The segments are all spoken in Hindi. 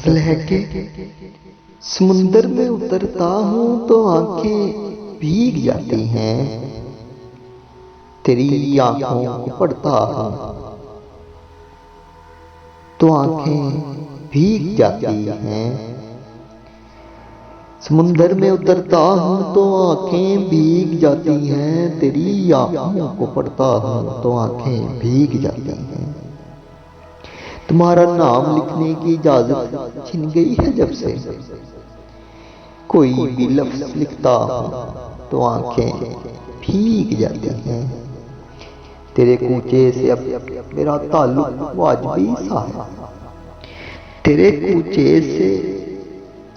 गजल है कि समुंदर में उतरता हूँ तो आंखें भीग जाती हैं, तेरी आंखों को पढ़ता हूँ तो आंखें भीग जाती हैं। समुंदर में उतरता हूँ तो आंखें भीग जाती हैं, तेरी आंखों को पढ़ता हूँ तो आंखें भीग जाती हैं। तुम्हारा नाम लिखने की इजाजत छिन गई है जब से, कोई भी लफ्ज लिखता हूँ तो आंखें भीग जाती हैं। तेरे कूचे से अब मेरा ताल्लुक वाजबी सा है, तेरे कूचे से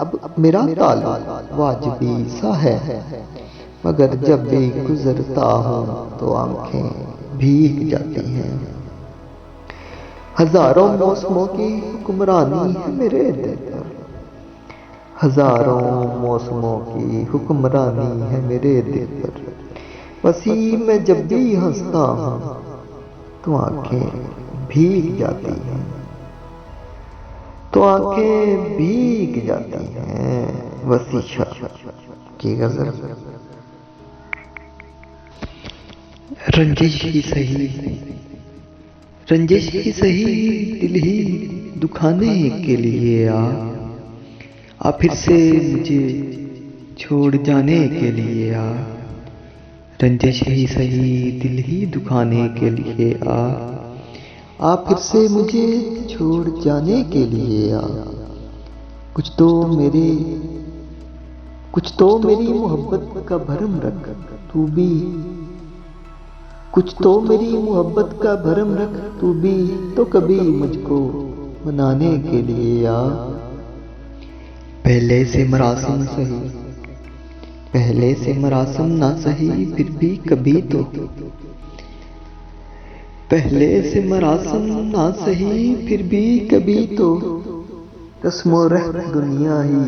अब मेरा ताल्लुक वाजबी सा है, मगर जब भी गुजरता हूँ तो आंखें भीग जाती हैं। हजारों मौसमों की हुक्मरानी है मेरे दिल पर, हजारों मौसमों की हुक्मरानी है मेरे दिल पर। वसी में जब भी हंसता हूँ तो आंखें भीग जाती हैं, तो आंखें भीग जाती हैं। वसी शाह की गजल। रंजिश ही सही, रंजिश ही सही, दिल ही दुखाने के लिए आ फिर से मुझे छोड़ जाने के लिए रंजिश ही सही, दिल ही दुखाने के लिए आ फिर से मुझे छोड़ जाने के लिए कुछ तो मेरी मोहब्बत का भरम रख तू भी, कुछ तो मेरी मोहब्बत का भरम रख तू भी, तो कभी मुझको मनाने के लिए पहले से मरासिम सही, पहले से मरासिम ना सही फिर भी कभी तो, पहले से मरासिम ना सही फिर भी कभी तो, रस्मो रह दुनिया ही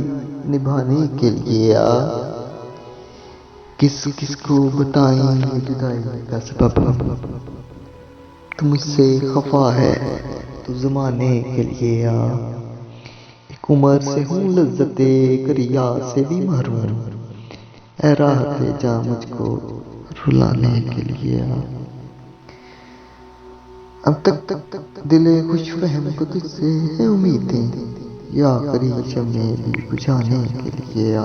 निभाने के लिए किस किस को बताएं जुदाई का सबब, तू मुझसे खफा है तो जमाने के लिए एक उम्र से हूँ लज्जते करिया से भी महरूम, ऐ राहत जा मुझको रुलाने के लिए अब तक दिले खुश फहम को तुझसे है उम्मीदें, या आखिरी शम्मे भी बुझाने के लिए